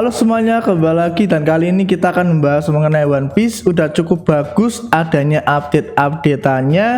Halo semuanya, kembali lagi dan kali ini kita akan membahas mengenai One Piece. Udah cukup bagus adanya update-updateannya.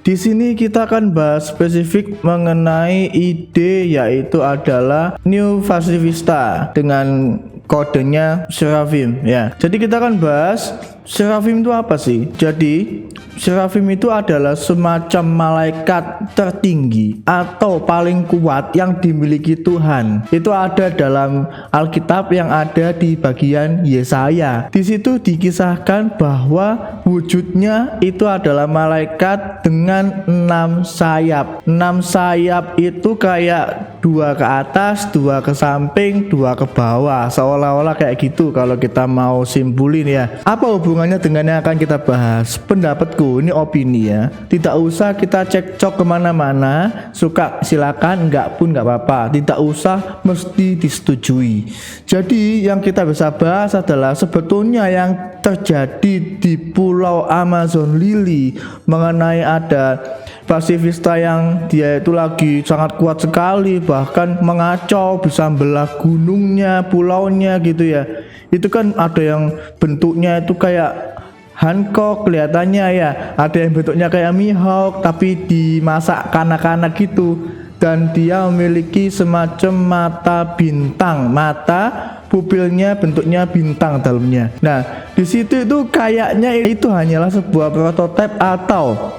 Di sini kita akan bahas spesifik mengenai ide, yaitu adalah New Fase Vista dengan kodenya Seraphim ya. Jadi kita akan bahas Seraphim itu apa sih? Jadi Seraphim itu adalah semacam malaikat tertinggi atau paling kuat yang dimiliki Tuhan. Itu ada dalam Alkitab yang ada di bagian Yesaya. Di situ dikisahkan bahwa wujudnya itu adalah malaikat dengan 6 sayap. 6 sayap itu kayak 2 ke atas, 2 ke samping, 2 ke bawah. Seolah-olah kayak gitu kalau kita mau simpulin ya. Apa hubungannya dengan yang akan kita bahas? Pendapatku, ini opini ya, tidak usah kita cekcok kemana-mana. Suka silakan, enggak pun enggak apa-apa, tidak usah mesti disetujui. Jadi yang kita bisa bahas adalah sebetulnya yang terjadi di Pulau Amazon Lily mengenai ada Fase Vista yang dia itu lagi sangat kuat sekali, bahkan mengacau, bisa belah gunungnya, pulaunya gitu ya. Itu kan ada yang bentuknya itu kayak Hancock kelihatannya ya, ada yang bentuknya kayak Mihawk tapi dimasak kanak-kanak gitu, dan dia memiliki semacam mata bintang, mata pupilnya bentuknya bintang dalamnya. Nah di situ itu kayaknya itu hanyalah sebuah prototipe atau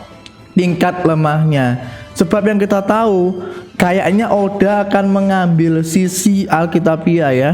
tingkat lemahnya, sebab yang kita tahu kayaknya Oda akan mengambil sisi Alkitabiah ya.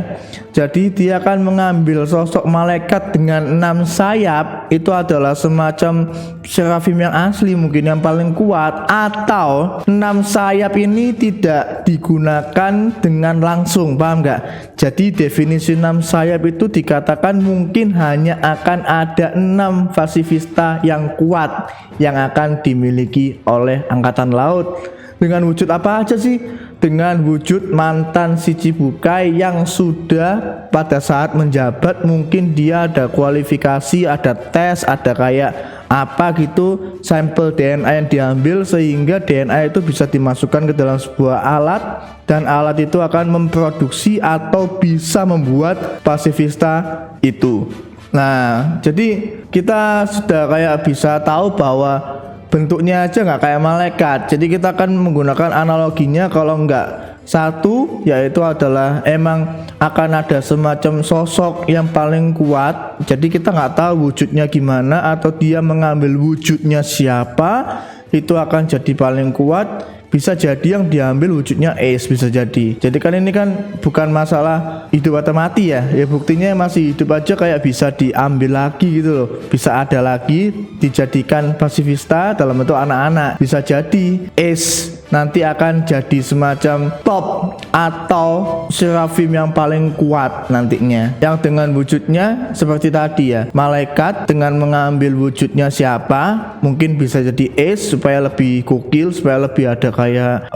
Jadi dia akan mengambil sosok malaikat dengan 6 sayap. Itu adalah semacam Seraphim yang asli, mungkin yang paling kuat. Atau 6 sayap ini tidak digunakan dengan langsung, paham gak? Jadi definisi 6 sayap itu dikatakan mungkin hanya akan ada 6 Fase Vista yang kuat yang akan dimiliki oleh Angkatan Laut. Dengan wujud apa aja sih? Dengan wujud mantan Shichibukai yang sudah pada saat menjabat, mungkin dia ada kualifikasi, ada tes, ada kayak apa gitu, sampel DNA yang diambil sehingga DNA itu bisa dimasukkan ke dalam sebuah alat, dan alat itu akan memproduksi atau bisa membuat Fase Vista itu. Nah jadi kita sudah kayak bisa tahu bahwa bentuknya aja nggak kayak malaikat. Jadi kita akan menggunakan analoginya, kalau nggak satu yaitu adalah emang akan ada semacam sosok yang paling kuat. Jadi kita nggak tahu wujudnya gimana atau dia mengambil wujudnya siapa, itu akan jadi paling kuat. Bisa jadi yang diambil wujudnya Ace, bisa jadi. Jadi kan ini kan bukan masalah hidup atau mati ya. Ya buktinya masih hidup aja kayak bisa diambil lagi gitu loh. Bisa ada lagi dijadikan Fase Vista dalam bentuk anak-anak. Bisa jadi Ace nanti akan jadi semacam top atau Seraphim yang paling kuat nantinya, yang dengan wujudnya seperti tadi ya, malaikat dengan mengambil wujudnya siapa, mungkin bisa jadi Ace supaya lebih gokil, supaya lebih ada kayak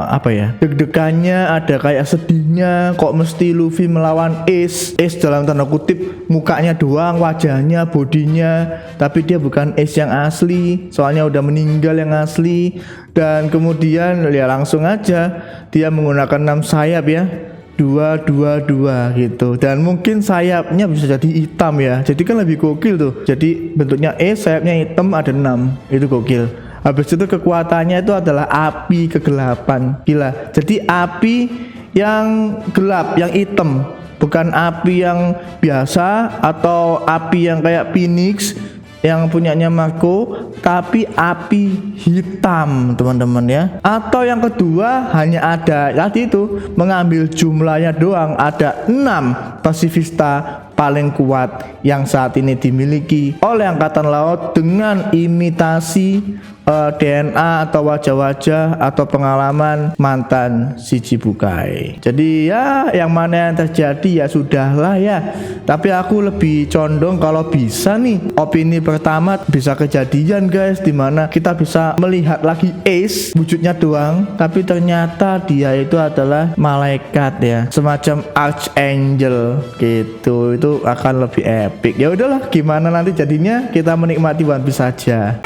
apa ya, deg-degannya, ada kayak sedihnya, kok mesti Luffy melawan Ace dalam tanda kutip, mukanya doang, wajahnya, bodinya, tapi dia bukan Ace yang asli, soalnya udah meninggal yang asli. Dan kemudian ya langsung aja dia menggunakan 6 sayap ya, 2 gitu, dan mungkin sayapnya bisa jadi hitam ya, jadi kan lebih gokil tuh. Jadi bentuknya sayapnya hitam, ada 6, itu gokil. Habis itu kekuatannya itu adalah api kegelapan, gila. Jadi api yang gelap, yang hitam, bukan api yang biasa atau api yang kayak Phoenix yang punyanya Marco, tapi api hitam teman-teman ya. Atau yang kedua hanya ada tadi itu, mengambil jumlahnya doang, ada 6 Fase Vista paling kuat yang saat ini dimiliki oleh Angkatan Laut dengan imitasi DNA atau wajah-wajah atau pengalaman mantan Shichibukai. Jadi ya yang mana yang terjadi ya sudahlah ya. Tapi aku lebih condong kalau bisa nih, opini pertama bisa kejadian guys, dimana kita bisa melihat lagi Ace wujudnya doang, tapi ternyata dia itu adalah malaikat ya, semacam archangel gitu. Itu akan lebih epic. Ya udahlah, gimana nanti jadinya, kita menikmati One Piece saja.